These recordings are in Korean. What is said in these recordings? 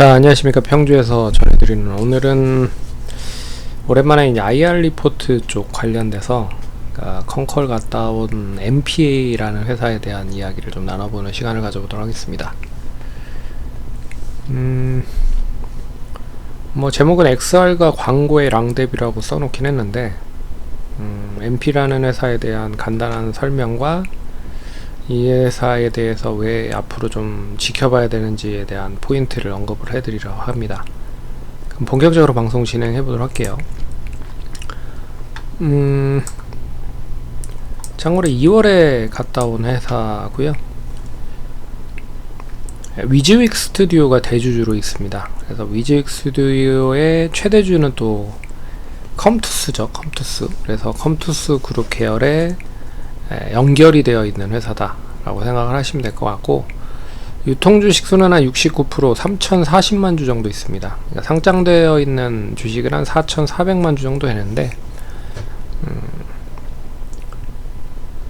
자, 안녕하십니까. 평주에서 전해드리는, 오늘은 오랜만에 이제 IR 리포트 쪽 관련돼서 컨컬 갔다 온 MPA라는 회사에 대한 이야기를 좀 나눠보는 시간을 가져보도록 하겠습니다. 뭐 제목은 XR과 광고의 랑데비라고 써놓긴 했는데, MP라는 회사에 대한 간단한 설명과 이 회사에 대해서 왜 앞으로 좀 지켜봐야 되는지에 대한 포인트를 언급을 해드리려고 합니다. 그럼 본격적으로 방송 진행해 보도록 할게요. 참고로 2월에 갔다 온 회사고요. 위즈윅 스튜디오가 대주주로 있습니다. 그래서 위즈윅 스튜디오의 최대주는 또 컴투스죠. 컴투스. 그래서 컴투스 그룹 계열의 연결이 되어 있는 회사다 라고 생각을 하시면 될 것 같고, 유통주식 수는 한 69%, 3040만 주 정도 있습니다. 그러니까 상장되어 있는 주식은 한 4400만 주 정도 되는데,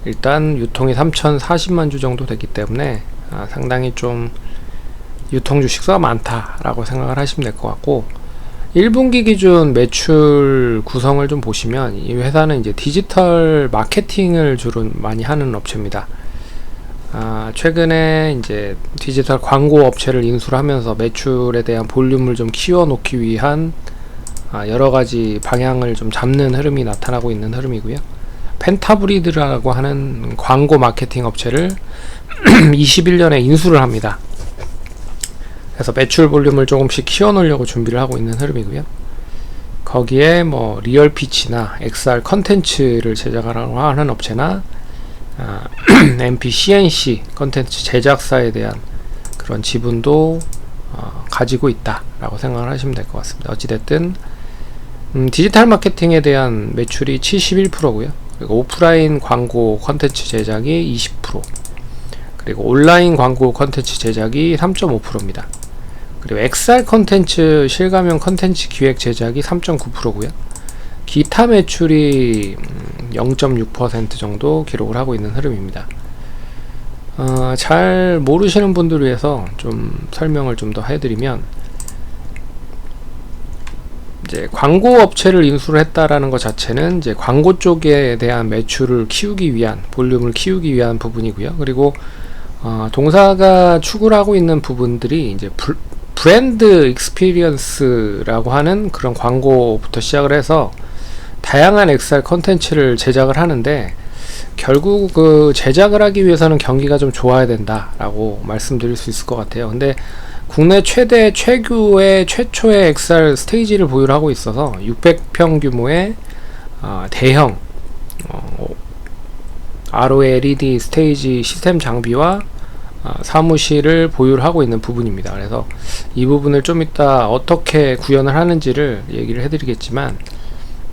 일단 유통이 3040만 주 정도 되기 때문에 상당히 좀 유통주식 수가 많다 라고 생각을 하시면 될 것 같고, 1분기 기준 매출 구성을 좀 보시면 이 회사는 이제 디지털 마케팅을 주로 많이 하는 업체입니다. 최근에 이제 디지털 광고 업체를 인수를 하면서 매출에 대한 볼륨을 좀 키워놓기 위한 여러가지 방향을 좀 잡는 흐름이 나타나고 있는 흐름이고요. 펜타브리드라고 하는 광고 마케팅 업체를 21년에 인수를 합니다. 그래서 매출 볼륨을 조금씩 키워놓으려고 준비를 하고 있는 흐름이고요. 거기에 뭐 리얼피치나 XR 컨텐츠를 제작하려고 하는 업체나 MP CNC 컨텐츠 제작사에 대한 그런 지분도 가지고 있다 라고 생각을 하시면 될 것 같습니다. 어찌됐든 디지털 마케팅에 대한 매출이 71%고요. 그리고 오프라인 광고 컨텐츠 제작이 20%, 그리고 온라인 광고 컨텐츠 제작이 3.5%입니다. 그리고 XR 컨텐츠 실감형 컨텐츠 기획 제작이 3.9%고요. 기타 매출이 0.6% 정도 기록을 하고 있는 흐름입니다. 잘 모르시는 분들을 위해서 좀 설명을 좀 더 해드리면, 이제 광고 업체를 인수를 했다라는 것 자체는 이제 광고 쪽에 대한 매출을 키우기 위한, 볼륨을 키우기 위한 부분이고요. 그리고 동사가 추구를 하고 있는 부분들이 이제 브랜드 익스피리언스라고 하는 그런 광고부터 시작을 해서 다양한 XR 컨텐츠를 제작을 하는데, 결국 그 제작을 하기 위해서는 경기가 좀 좋아야 된다라고 말씀드릴 수 있을 것 같아요. 근데 국내 최초의 XR 스테이지를 보유하고 있어서 600평 규모의 대형 ROLED 스테이지 시스템 장비와 사무실을 보유하고 있는 부분입니다. 그래서 이 부분을 좀 이따 어떻게 구현을 하는지를 얘기를 해드리겠지만,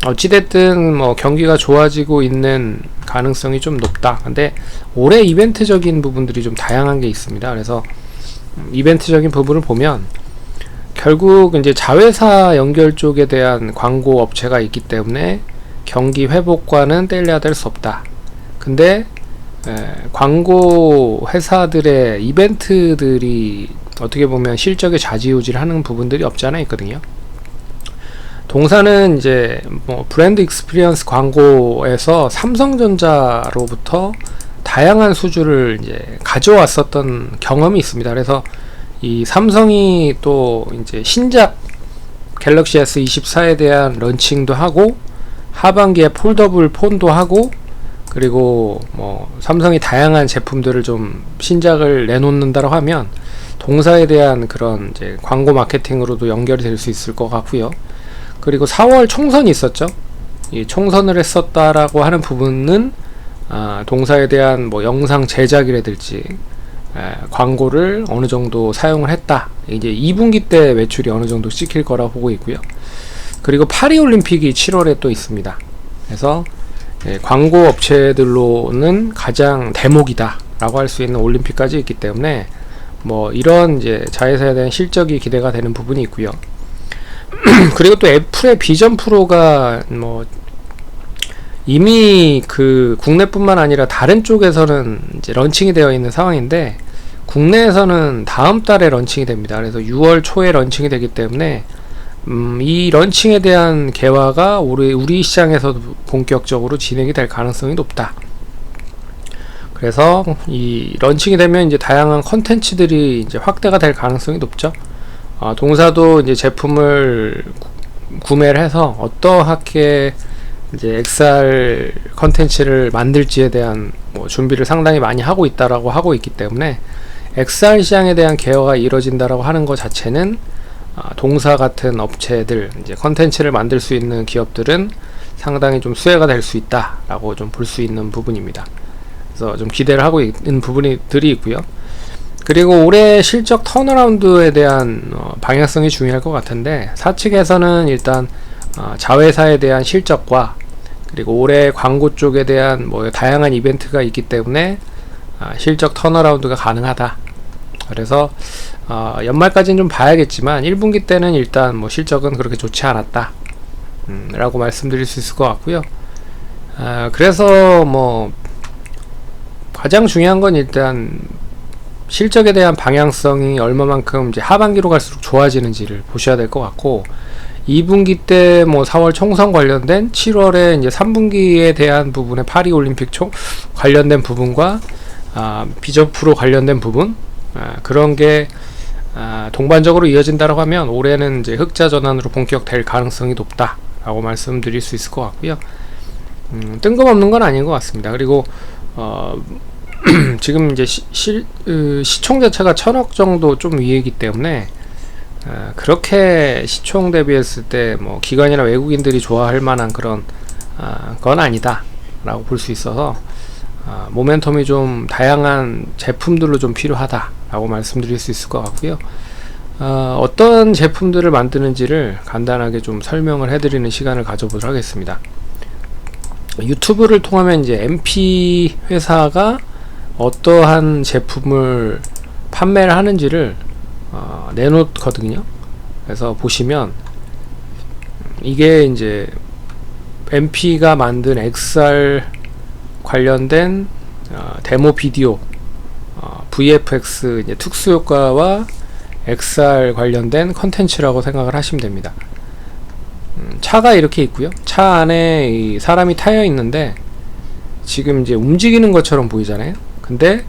어찌됐든 뭐 경기가 좋아지고 있는 가능성이 좀 높다. 근데 올해 이벤트적인 부분들이 좀 다양한 게 있습니다. 그래서 이벤트적인 부분을 보면 결국 이제 자회사 연결 쪽에 대한 광고 업체가 있기 때문에 경기 회복과는 떼려야 될 수 없다. 근데 광고 회사들의 이벤트들이 어떻게 보면 실적에 좌지우지를 하는 부분들이 없지 않아 있거든요. 동사는 이제 뭐 브랜드 익스피리언스 광고에서 삼성전자로부터 다양한 수주를 이제 가져왔었던 경험이 있습니다. 그래서 이 삼성이 또 이제 신작 갤럭시 S24에 대한 런칭도 하고, 하반기에 폴더블 폰도 하고, 그리고 뭐 삼성이 다양한 제품들을 좀 신작을 내놓는다고 하면 동사에 대한 그런 이제 광고 마케팅으로도 연결이 될 수 있을 것 같고요. 그리고 4월 총선이 있었죠. 이 총선을 했었다라고 하는 부분은 동사에 대한 뭐 영상 제작이라든지 광고를 어느 정도 사용을 했다. 이제 2분기 때 매출이 어느 정도 찍힐 거라고 보고 있고요. 그리고 파리올림픽이 7월에 또 있습니다. 그래서 광고 업체들로는 가장 대목이다 라고 할 수 있는 올림픽까지 있기 때문에 뭐 이런 이제 자회사에 대한 실적이 기대가 되는 부분이 있고요. 그리고 또 애플의 비전 프로가 뭐 이미 그 국내뿐만 아니라 다른 쪽에서는 이제 런칭이 되어 있는 상황인데, 국내에서는 다음 달에 런칭이 됩니다. 그래서 6월 초에 런칭이 되기 때문에 이 런칭에 대한 개화가 우리 시장에서도 본격적으로 진행이 될 가능성이 높다. 그래서 이 런칭이 되면 이제 다양한 컨텐츠들이 이제 확대가 될 가능성이 높죠. 동사도 이제 제품을 구매를 해서 어떠하게 이제 XR 컨텐츠를 만들지에 대한 뭐 준비를 상당히 많이 하고 있다라고 하고 있기 때문에 XR 시장에 대한 개혁가 이루어진다라고 하는 것 자체는 동사 같은 업체들, 이제 컨텐츠를 만들 수 있는 기업들은 상당히 좀 수혜가 될 수 있다라고 좀 볼 수 있는 부분입니다. 그래서 좀 기대를 하고 있는 부분들이 있고요. 그리고 올해 실적 턴어라운드에 대한 방향성이 중요할 것 같은데, 사측에서는 일단 자회사에 대한 실적과 그리고 올해 광고 쪽에 대한 뭐 다양한 이벤트가 있기 때문에 실적 턴어라운드가 가능하다. 그래서 연말까지는 좀 봐야겠지만 1분기 때는 일단 뭐 실적은 그렇게 좋지 않았다 라고 말씀드릴 수 있을 것 같고요. 그래서 뭐 가장 중요한 건 일단 실적에 대한 방향성이 얼마만큼 이제 하반기로 갈수록 좋아지는지를 보셔야 될 것 같고, 2분기 때 뭐 4월 총선 관련된, 7월에 이제 3분기에 대한 부분의 파리올림픽 관련된 부분과 비전 프로 관련된 부분, 그런 게 동반적으로 이어진다라고 하면 올해는 이제 흑자 전환으로 본격될 가능성이 높다라고 말씀드릴 수 있을 것 같고요. 뜬금없는 건 아닌 것 같습니다. 그리고 지금 이제 시총 자체가 1000억 정도 좀 위이기 때문에 그렇게 시총 대비했을 때 뭐 기관이나 외국인들이 좋아할 만한 그런 건 아니다 라고 볼 수 있어서 모멘텀이 좀 다양한 제품들로 좀 필요하다 라고 말씀드릴 수 있을 것 같고요. 어떤 제품들을 만드는지를 간단하게 좀 설명을 해드리는 시간을 가져보도록 하겠습니다. 유튜브를 통하면 이제 MP 회사가 어떠한 제품을 판매를 하는지를 내놓거든요. 그래서 보시면 이게 이제 MP가 만든 XR 관련된 데모 비디오, VFX 이제 특수효과와 XR 관련된 컨텐츠라고 생각을 하시면 됩니다. 차가 이렇게 있고요. 차 안에 이 사람이 타여 있는데 지금 이제 움직이는 것처럼 보이잖아요. 근데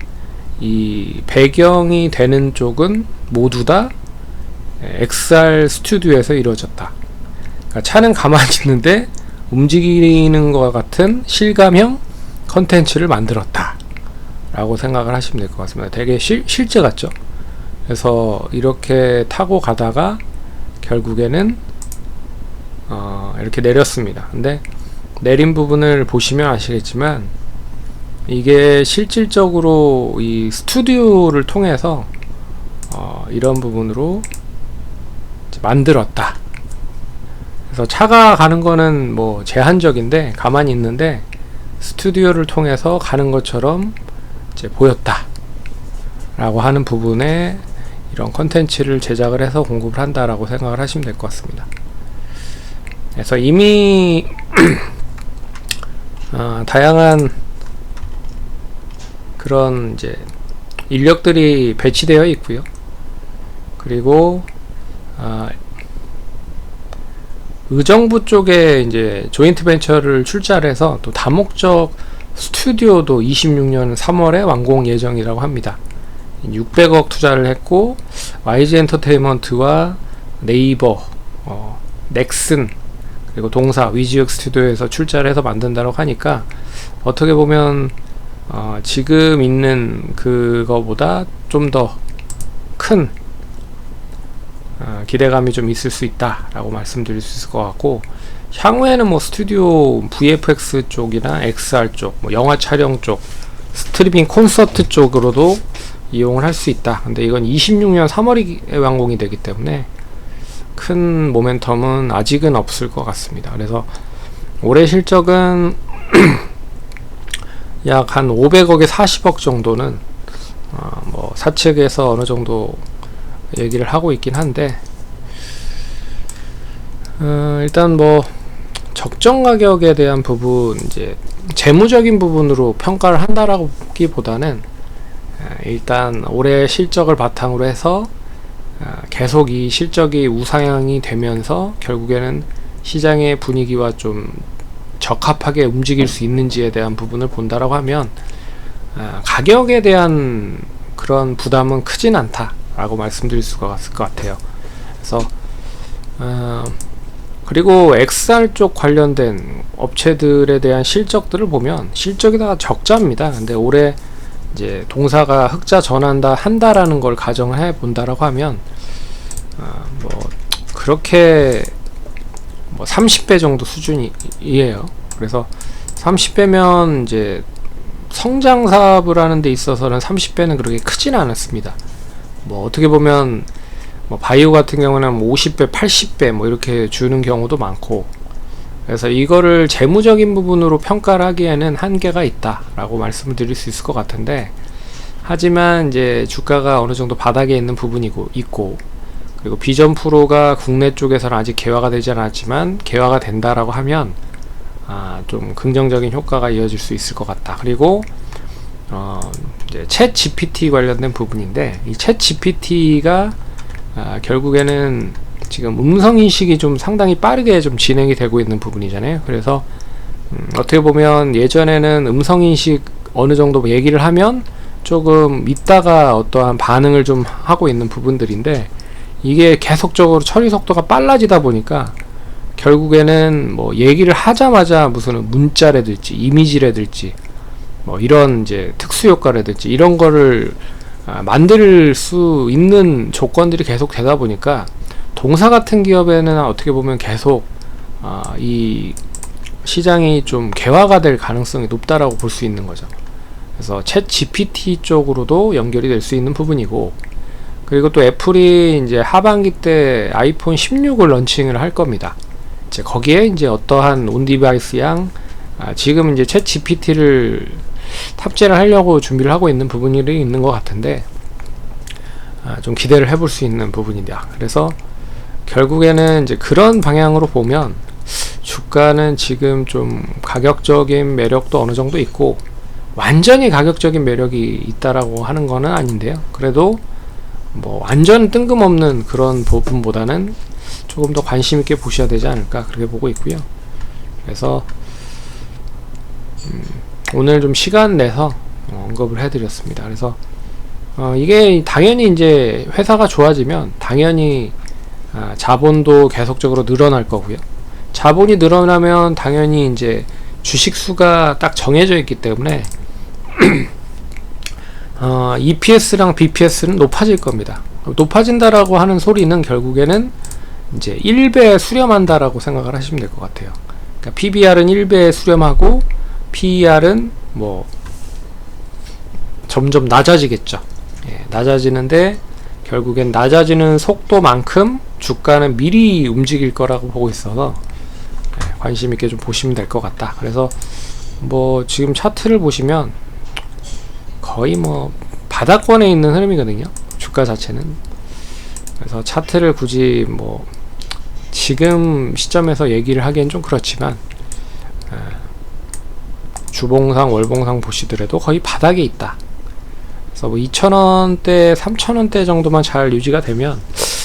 이 배경이 되는 쪽은 모두 다 XR 스튜디오에서 이루어졌다. 그러니까 차는 가만히 있는데 움직이는 것 같은 실감형 컨텐츠를 만들었다 라고 생각을 하시면 될 것 같습니다. 되게 실제 같죠. 그래서 이렇게 타고 가다가 결국에는 이렇게 내렸습니다. 근데 내린 부분을 보시면 아시겠지만 이게 실질적으로 이 스튜디오를 통해서 이런 부분으로 만들었다. 그래서 차가 가는 거는 뭐 제한적인데 가만히 있는데 스튜디오를 통해서 가는 것처럼 이제 보였다 라고 하는 부분에 이런 컨텐츠를 제작을 해서 공급을 한다라고 생각을 하시면 될 것 같습니다. 그래서 이미 다양한 그런 이제 인력들이 배치되어 있고요. 그리고 의정부 쪽에 이제 조인트 벤처를 출자를 해서 또 다목적 스튜디오도 26년 3월에 완공 예정이라고 합니다. 600억 투자를 했고 YG 엔터테인먼트와 네이버, 넥슨 그리고 동사 위지역 스튜디오에서 출자를 해서 만든다고 하니까 어떻게 보면 지금 있는 그거보다 좀 더 큰 기대감이 좀 있을 수 있다 라고 말씀드릴 수 있을 것 같고, 향후에는 뭐 스튜디오 VFX 쪽이나 XR 쪽, 뭐 영화 촬영 쪽, 스트리밍 콘서트 쪽으로도 이용을 할 수 있다. 근데 이건 26년 3월에 완공이 되기 때문에 큰 모멘텀은 아직은 없을 것 같습니다. 그래서 올해 실적은 약 한 500억에 40억 정도는 뭐 사측에서 어느 정도 얘기를 하고 있긴 한데, 일단 뭐 적정 가격에 대한 부분, 이제 재무적인 부분으로 평가를 한다라기보다는 일단 올해 실적을 바탕으로 해서 계속 이 실적이 우상향이 되면서 결국에는 시장의 분위기와 좀 적합하게 움직일 수 있는지에 대한 부분을 본다라고 하면 가격에 대한 그런 부담은 크진 않다라고 말씀드릴 수가 있을 것 같아요. 그래서 그리고 XR 쪽 관련된 업체들에 대한 실적들을 보면 실적이 다 적자입니다. 근데 올해 이제 동사가 흑자 전환다 한다라는 걸 가정을 해 본다라고 하면 뭐 그렇게 뭐 30배 정도 수준이에요. 그래서 30배면 이제 성장 사업을 하는 데 있어서는 30배는 그렇게 크진 않았습니다. 뭐 어떻게 보면 뭐 바이오 같은 경우는 50배, 80배 뭐 이렇게 주는 경우도 많고, 그래서 이거를 재무적인 부분으로 평가를 하기에는 한계가 있다라고 말씀을 드릴 수 있을 것 같은데, 하지만 이제 주가가 어느 정도 바닥에 있는 부분이 있고, 그리고 비전 프로가 국내 쪽에서는 아직 개화가 되지 않았지만 개화가 된다라고 하면 좀 긍정적인 효과가 이어질 수 있을 것 같다. 그리고 이제 챗 GPT 관련된 부분인데, 이 챗 GPT가 결국에는 지금 음성인식이 좀 상당히 빠르게 좀 진행이 되고 있는 부분이잖아요. 그래서 어떻게 보면 예전에는 음성인식 어느 정도 얘기를 하면 조금 있다가 어떠한 반응을 좀 하고 있는 부분들인데, 이게 계속적으로 처리 속도가 빨라지다 보니까 결국에는 뭐 얘기를 하자마자 무슨 문자라든지 이미지라든지 뭐 이런 이제 특수 효과라든지 이런 거를 만들 수 있는 조건들이 계속 되다 보니까 동사 같은 기업에는 어떻게 보면 계속 이 시장이 좀 개화가 될 가능성이 높다라고 볼 수 있는 거죠. 그래서 챗 GPT 쪽으로도 연결이 될 수 있는 부분이고, 그리고 또 애플이 이제 하반기 때 아이폰 16을 런칭을 할 겁니다. 이제 거기에 이제 어떠한 온 디바이스 양 지금 이제 챗 GPT를 탑재를 하려고 준비를 하고 있는 부분이 있는 것 같은데, 좀 기대를 해볼 수 있는 부분이다. 그래서 결국에는 이제 그런 방향으로 보면 주가는 지금 좀 가격적인 매력도 어느 정도 있고, 완전히 가격적인 매력이 있다라고 하는 거는 아닌데요. 그래도 뭐 완전 뜬금없는 그런 부분보다는 조금 더 관심 있게 보셔야 되지 않을까, 그렇게 보고 있고요. 그래서 오늘 좀 시간 내서 언급을 해드렸습니다. 그래서 이게 당연히 이제 회사가 좋아지면 당연히 자본도 계속적으로 늘어날 거고요. 자본이 늘어나면 당연히 이제 주식 수가 딱 정해져 있기 때문에 EPS랑 BPS는 높아질 겁니다. 높아진다라고 하는 소리는 결국에는 이제 1배 수렴한다라고 생각을 하시면 될 것 같아요. 그러니까 PBR은 1배 수렴하고 PER은 뭐 점점 낮아지겠죠. 예, 낮아지는데 결국엔 낮아지는 속도만큼 주가는 미리 움직일 거라고 보고 있어서 관심 있게 좀 보시면 될 것 같다. 그래서 뭐 지금 차트를 보시면 거의 뭐 바닥권에 있는 흐름이거든요, 주가 자체는. 그래서 차트를 굳이 뭐 지금 시점에서 얘기를 하기엔 좀 그렇지만 주봉상 월봉상 보시더라도 거의 바닥에 있다. 그래서 뭐 2,000원대 3,000원대 정도만 잘 유지가 되면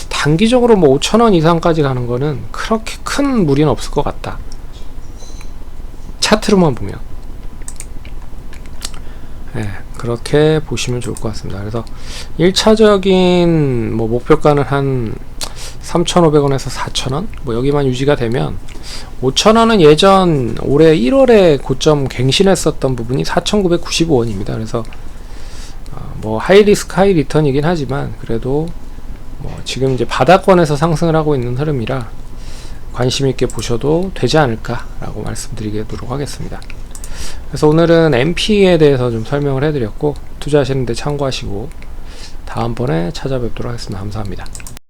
단기적으로 뭐 5,000원 이상까지 가는 거는 그렇게 큰 무리는 없을 것 같다, 차트로만 보면. 그렇게 보시면 좋을 것 같습니다. 그래서 1차적인 뭐 목표가는 한 3,500원에서 4,000원 뭐 여기만 유지가 되면, 5,000원은 예전 올해 1월에 고점 갱신했었던 부분이 4,995원입니다. 그래서 뭐 하이리스크 하이리턴이긴 하지만 그래도 뭐 지금 이제 바닥권에서 상승을 하고 있는 흐름이라 관심 있게 보셔도 되지 않을까 라고 말씀드리도록 하겠습니다. 그래서 오늘은 MP에 대해서 좀 설명을 해드렸고, 투자하시는 데 참고하시고 다음번에 찾아뵙도록 하겠습니다. 감사합니다.